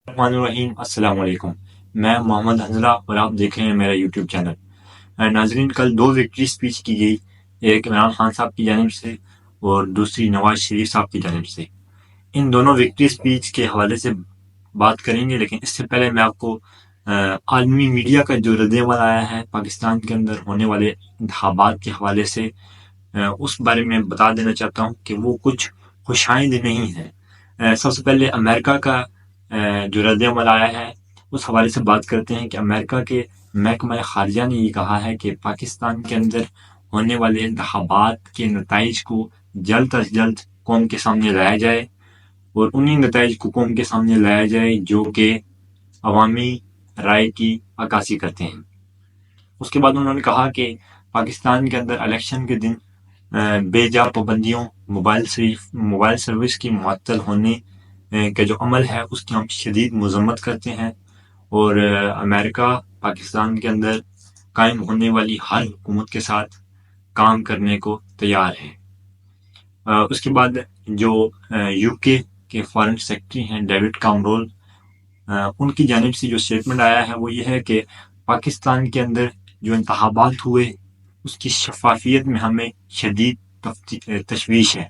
الرحمن السلام علیکم. میں محمد حنزلہ اور آپ دیکھ رہے ہیں میرا یوٹیوب چینل. ناظرین، کل دو وکٹری اسپیچ کی گئی، ایک عمران خان صاحب کی جانب سے اور دوسری نواز شریف صاحب کی جانب سے. ان دونوں وکٹری اسپیچ کے حوالے سے بات کریں گے، لیکن اس سے پہلے میں آپ کو عالمی میڈیا کا جو رد عمل آیا ہے پاکستان کے اندر ہونے والے انتخابات کے حوالے سے اس بارے میں بتا دینا چاہتا ہوں کہ وہ کچھ خوشائند نہیں ہے. سب سے پہلے امریکہ کا جو رد عمل آیا ہے اس حوالے سے بات کرتے ہیں کہ امریکہ کے محکمہ خارجہ نے یہ کہا ہے کہ پاکستان کے اندر ہونے والے انتخابات کے نتائج کو جلد از جلد قوم کے سامنے لایا جائے، اور انہی نتائج کو قوم کے سامنے لایا جائے جو کہ عوامی رائے کی عکاسی کرتے ہیں. اس کے بعد انہوں نے کہا کہ پاکستان کے اندر الیکشن کے دن بے جا پابندیوں، موبائل سروس کی معطل ہونے کا جو عمل ہے اس کی ہم شدید مذمت کرتے ہیں، اور امریکہ پاکستان کے اندر قائم ہونے والی ہر حکومت کے ساتھ کام کرنے کو تیار ہے. اس کے بعد جو یو کے فارن سیکرٹری ہیں ڈیوڈ کامرول، ان کی جانب سے جو اسٹیٹمنٹ آیا ہے وہ یہ ہے کہ پاکستان کے اندر جو انتخابات ہوئے اس کی شفافیت میں ہمیں شدید تشویش ہے.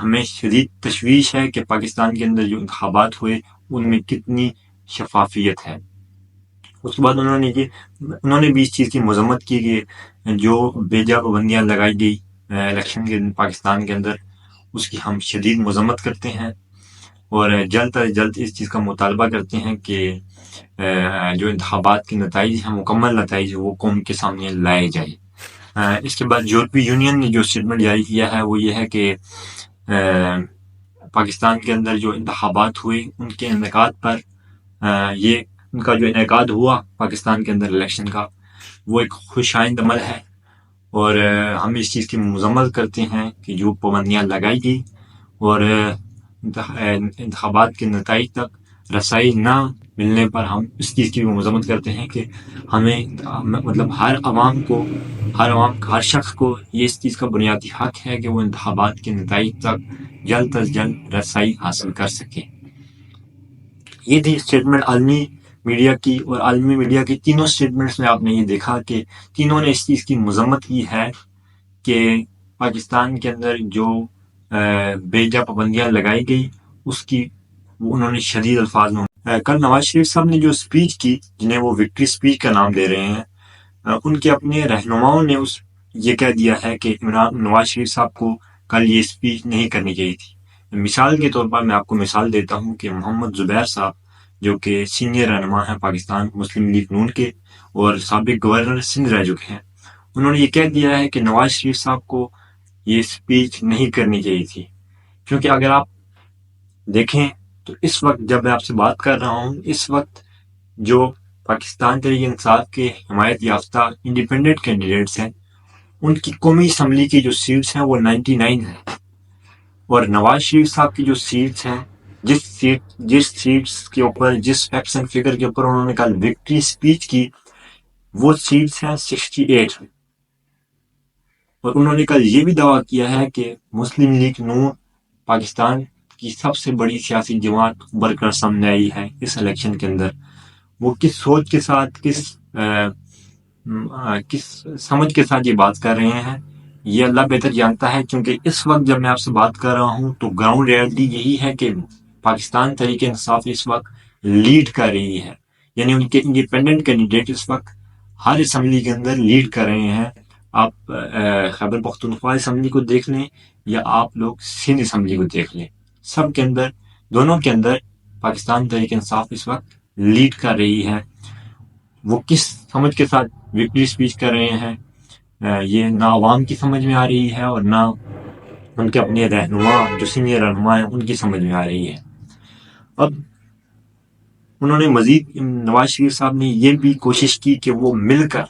ہمیں شدید تشویش ہے کہ پاکستان کے اندر جو انتخابات ہوئے ان میں کتنی شفافیت ہے. اس کے بعد انہوں نے بھی اس چیز کی مذمت کی کہ جو بے جا پابندیاں لگائی گئی الیکشن کے دن پاکستان کے اندر اس کی ہم شدید مذمت کرتے ہیں، اور جلد از جلد اس چیز کا مطالبہ کرتے ہیں کہ جو انتخابات کے نتائج ہیں، مکمل نتائج وہ قوم کے سامنے لائے جائے. اس کے بعد یورپی یونین نے جو اسٹیٹمنٹ جاری کیا ہے وہ یہ ہے کہ پاکستان کے اندر جو انتخابات ہوئے ان کے انعقاد پر ان کا جو انعقاد ہوا پاکستان کے اندر الیکشن کا وہ ایک خوشائند عمل ہے، اور ہم اس چیز کی مذمت کرتے ہیں کہ جو پابندیاں لگائی گئی اور انتخابات کے نتائج تک رسائی نہ ملنے پر ہم اس چیز کی مذمت کرتے ہیں کہ ہمیں مطلب ہر شخص کو یہ اس چیز کا بنیادی حق ہے کہ وہ انتخابات کے نتائج تک جلد از جلد رسائی حاصل کر سکے. یہ تھی اسٹیٹمنٹ عالمی میڈیا کی، اور عالمی میڈیا کی تینوں اسٹیٹمنٹس میں آپ نے یہ دیکھا کہ تینوں نے اس چیز کی مذمت کی ہے کہ پاکستان کے اندر جو بے جا پابندیاں لگائی گئی اس کی انہوں نے شدید الفاظ میں کل نواز شریف صاحب نے جو اسپیچ کی، جنہیں وہ وکٹری اسپیچ کا نام دے رہے ہیں، ان کے اپنے رہنماؤں نے یہ کہہ دیا ہے کہ نواز شریف صاحب کو کل یہ اسپیچ نہیں کرنی چاہیے تھی. مثال کے طور پر میں آپ کو مثال دیتا ہوں کہ محمد زبیر صاحب جو کہ سینئر رہنما ہیں پاکستان مسلم لیگ نون کے اور سابق گورنر سندھ رہ چکے ہیں، انہوں نے یہ کہہ دیا ہے کہ نواز شریف صاحب کو یہ اسپیچ نہیں کرنی چاہیے تھی. کیونکہ اگر آپ دیکھیں تو اس وقت جب میں آپ سے بات کر رہا ہوں، اس وقت جو پاکستان تحریک انصاف کے حمایت یافتہ انڈیپینڈنٹ کینڈیڈیٹس ہیں ان کی قومی اسمبلی کی جو سیٹس ہیں وہ 99 ہیں، اور نواز شریف صاحب کی جو سیٹس ہیں جس سیٹس کے اوپر جس فیکٹس اینڈ فگر کے اوپر انہوں نے کل وکٹری اسپیچ کی وہ سیٹس ہیں 68. اور انہوں نے کل یہ بھی دعویٰ کیا ہے کہ مسلم لیگ نون پاکستان کی سب سے بڑی سیاسی جماعت ابھر کر سامنے آئی ہے اس الیکشن کے اندر. وہ کس سوچ کے ساتھ کس سمجھ کے ساتھ یہ بات کر رہے ہیں یہ اللہ بہتر جانتا ہے، کیونکہ اس وقت جب میں آپ سے بات کر رہا ہوں تو گراؤنڈ ریئلٹی یہی ہے کہ پاکستان تحریک انصاف اس وقت لیڈ کر رہی ہے، یعنی ان کے انڈیپینڈنٹ کینڈیڈیٹ اس وقت ہر اسمبلی کے اندر لیڈ کر رہے ہیں. آپ خیبر پختونخوا اسمبلی کو دیکھ لیں یا آپ لوگ سندھ اسمبلی کو دیکھ لیں، سب کے اندر دونوں کے اندر پاکستان تحریک انصاف اس وقت لیڈ کر رہی ہے. وہ کس سمجھ کے ساتھ وکٹری اسپیچ کر رہے ہیں یہ نہ عوام کی سمجھ میں آ رہی ہے اور نہ ان کے اپنے رہنما جو سینئر رہنما ہیں ان کی سمجھ میں آ رہی ہے. اب انہوں نے مزید نواز شریف صاحب نے یہ بھی کوشش کی کہ وہ مل کر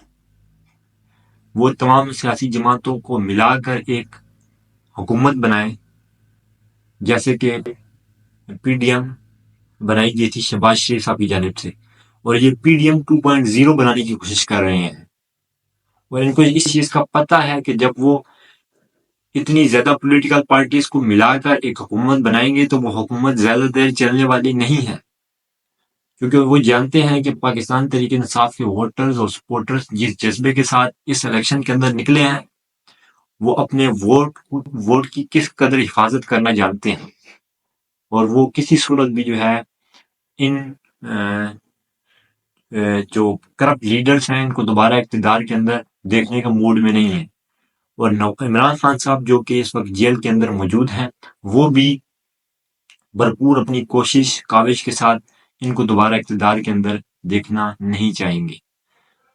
وہ تمام سیاسی جماعتوں کو ملا کر ایک حکومت بنائیں، جیسے کہ پی ڈی ایم بنائی گئی تھی شہباز شریف صاحب کی جانب سے، اور یہ پی ڈی ایم 2.0 بنانے کی کوشش کر رہے ہیں. اور ان کو اس چیز کا پتہ ہے کہ جب وہ اتنی زیادہ پولیٹیکل پارٹیز کو ملا کر ایک حکومت بنائیں گے تو وہ حکومت زیادہ دیر چلنے والی نہیں ہے. کیونکہ وہ جانتے ہیں کہ پاکستان تحریک انصاف کے ووٹرز اور سپورٹرز جس جذبے کے ساتھ اس الیکشن کے اندر نکلے ہیں، وہ اپنے ووٹ کی کس قدر حفاظت کرنا جانتے ہیں، اور وہ کسی صورت بھی جو ہے ان جو کرپٹ لیڈرز ہیں ان کو دوبارہ اقتدار کے اندر دیکھنے کا موڈ میں نہیں ہے۔ اور عمران خان صاحب جو کہ اس وقت جیل کے اندر موجود ہیں، وہ بھی بھرپور اپنی کوشش کاوش کے ساتھ ان کو دوبارہ اقتدار کے اندر دیکھنا نہیں چاہیں گے۔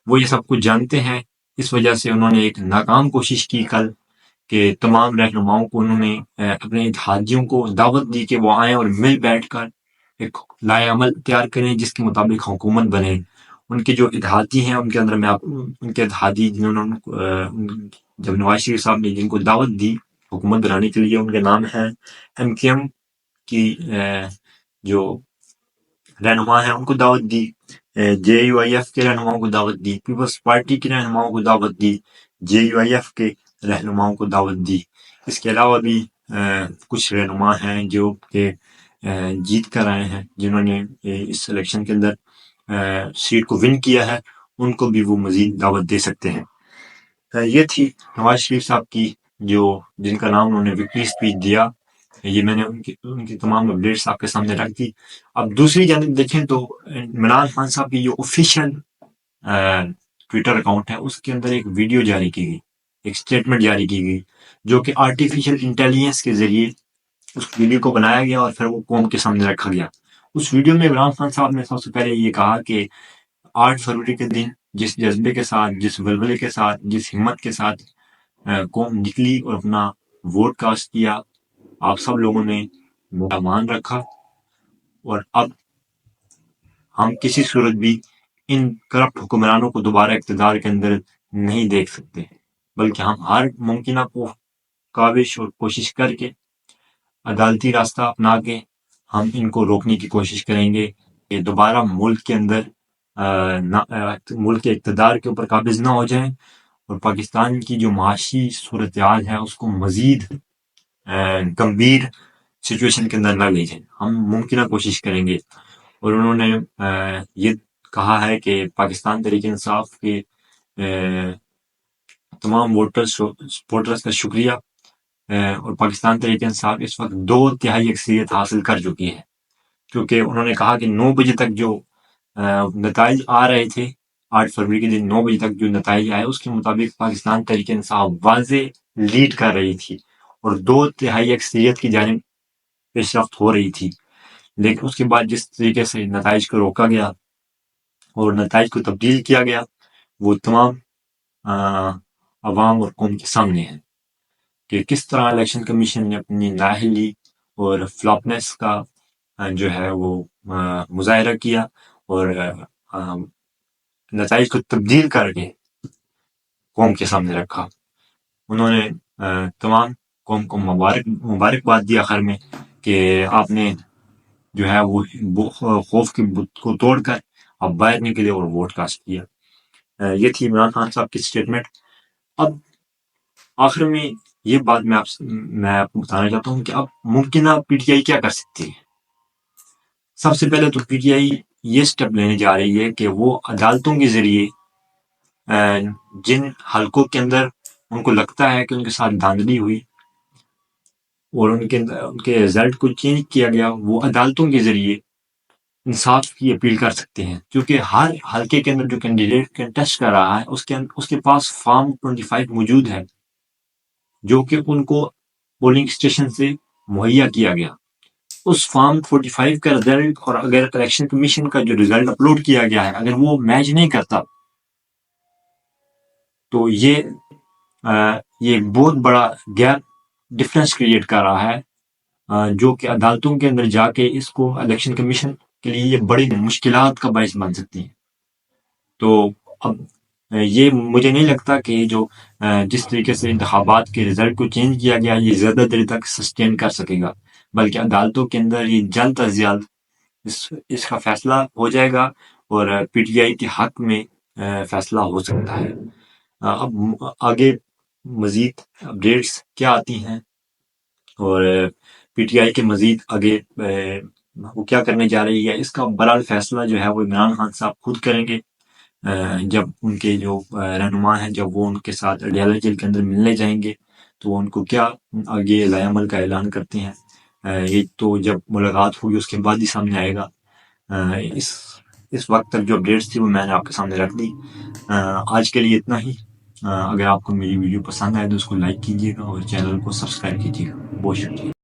وہ یہ سب کچھ جانتے ہیں، اس وجہ سے انہوں نے ایک ناکام کوشش کی کل کہ تمام رہنماؤں کو انہوں نے اپنے اتحادیوں کو دعوت دی کہ وہ آئیں اور مل بیٹھ کر ایک لائحہ عمل تیار کریں جس کے مطابق حکومت بنے۔ ان کے جو اتحادی ہیں ان کے اندر ان کے اتحادی جنہوں نے جب نواز شریف صاحب نے جن کو دعوت دی حکومت بنانے کے لیے، ان کے نام ہیں MKM کی جو رہنما ہیں ان کو دعوت دی، JUIF کے رہنماؤں کو دعوت دی، پیپلز پارٹی کے رہنماؤں کو دعوت دی، JUIF کے رہنماؤں کو دعوت دی۔ اس کے علاوہ بھی کچھ رہنما ہیں جو کہ جیت کر آئے ہیں، جنہوں نے اس الیکشن کے اندر سیٹ کو ون کیا ہے، ان کو بھی وہ مزید دعوت دے سکتے ہیں۔ یہ تھی نواز شریف صاحب کی جن کا نام انہوں نے وکٹری اسپیچ دیا۔ یہ میں نے ان کی تمام اپڈیٹس آپ کے سامنے رکھ دی۔ اب دوسری جانب دیکھیں تو عمران خان صاحب کی جو آفیشیل ٹویٹر اکاؤنٹ ہے اس کے اندر ایک ویڈیو جاری کی گئی، ایک سٹیٹمنٹ جاری کی گئی، جو کہ آرٹیفیشل انٹیلیجنس کے ذریعے اس ویڈیو کو بنایا گیا اور پھر وہ قوم کے سامنے رکھا گیا۔ اس ویڈیو میں عمران خان صاحب نے سب سے پہلے یہ کہا کہ 8 فروری کے دن جس جذبے کے ساتھ، جس ولولے کے ساتھ، جس ہمت کے ساتھ قوم نکلی اور اپنا ووٹ کاسٹ کیا، آپ سب لوگوں نے میرا مان رکھا، اور اب ہم کسی صورت بھی ان کرپٹ حکمرانوں کو دوبارہ اقتدار کے اندر نہیں دیکھ سکتے، بلکہ ہم ہر ممکنہ کاوش اور کوشش کر کے عدالتی راستہ اپنا کے ہم ان کو روکنے کی کوشش کریں گے کہ دوبارہ ملک کے اندر ملک کے اقتدار کے اوپر قابض نہ ہو جائیں، اور پاکستان کی جو معاشی صورتحال ہے اس کو مزید گمبھیر سچویشن کے اندر نہ لے جائیں۔ ہم ممکنہ کوشش کریں گے۔ اور انہوں نے یہ کہا ہے کہ پاکستان تحریک انصاف کے تمام سپورٹرز کا شکریہ، اور پاکستان تحریک انصاف اس وقت 2/3 اکثریت حاصل کر چکی ہے، کیونکہ انہوں نے کہا کہ 9 بجے تک جو نتائج آ رہے تھے، 8 فروری کے دن 9 بجے تک جو نتائج آئے اس کے مطابق پاکستان تحریک انصاف واضح لیڈ کر رہی تھی اور 2/3 اکثریت کی جانب پیش رفت ہو رہی تھی۔ لیکن اس کے بعد جس طریقے سے نتائج کو روکا گیا اور نتائج کو تبدیل کیا گیا، وہ تمام عوام اور قوم کے سامنے ہیں کہ کس طرح الیکشن کمیشن نے اپنی نااہلی اور فلاپنس کا جو ہے وہ مظاہرہ کیا اور نتائج کو تبدیل کر کے قوم کے سامنے رکھا۔ انہوں نے تمام قوم کو مبارکباد دی آخر میں کہ آپ نے جو ہے وہ خوف کے بت کو توڑ کر آپ باہر نکلے اور ووٹ کاسٹ کیا۔ یہ تھی عمران خان صاحب کی اسٹیٹمنٹ۔ اب آخر میں یہ بات میں آپ کو بتانا چاہتا ہوں کہ اب ممکنہ PTI کیا کر سکتی ہے۔ سب سے پہلے تو PTI یہ سٹیپ لینے جا رہی ہے کہ وہ عدالتوں کے ذریعے جن حلقوں کے اندر ان کو لگتا ہے کہ ان کے ساتھ دھاندلی ہوئی اور ان کے رزلٹ کو چینج کیا گیا، وہ عدالتوں کے ذریعے انصاف کی اپیل کر سکتے ہیں، کیونکہ ہر حلقے کے اندر جو کینڈیڈیٹ کنٹیسٹ کر رہا ہے اس کے پاس فارم 25 موجود ہے جو کہ ان کو پولنگ اسٹیشن سے مہیا کیا گیا۔ اس فارم 45 کا رزلٹ اور اگر الیکشن کمیشن کا جو رزلٹ اپلوڈ کیا گیا ہے اگر وہ میچ نہیں کرتا تو یہ ایک بہت بڑا گیپ ڈفرینس کریٹ کر رہا ہے، جو کہ عدالتوں کے اندر جا کے اس کو الیکشن کمیشن کے لیے یہ بڑی مشکلات کا باعث بن سکتی ہیں۔ تو اب یہ مجھے نہیں لگتا کہ جو جس طریقے سے انتخابات کے رزلٹ کو چینج کیا گیا یہ زیادہ دیر تک سسٹین کر سکے گا، بلکہ عدالتوں کے اندر یہ جلد از جلد اس کا فیصلہ ہو جائے گا اور PTI کے حق میں فیصلہ ہو سکتا ہے۔ اب آگے مزید اپڈیٹس کیا آتی ہیں اور PTI کے مزید آگے وہ کیا کرنے جا رہی ہے، اس کا برحال فیصلہ جو ہے وہ عمران خان صاحب خود کریں گے جب ان کے جو رہنما ہیں جب وہ ان کے ساتھ ڈیالہ جیل کے اندر ملنے جائیں گے تو وہ ان کو کیا آگے رائے عمل کا اعلان کرتے ہیں، یہ تو جب ملاقات ہوگی اس کے بعد ہی سامنے آئے گا۔ اس وقت تک جو اپڈیٹس تھی وہ میں نے آپ کے سامنے رکھ دی۔ آج کے لیے اتنا ہی۔ اگر آپ کو میری ویڈیو پسند آئے تو اس کو لائک کیجیے گا اور چینل کو سبسکرائب کیجیے گا۔ بہت شکریہ۔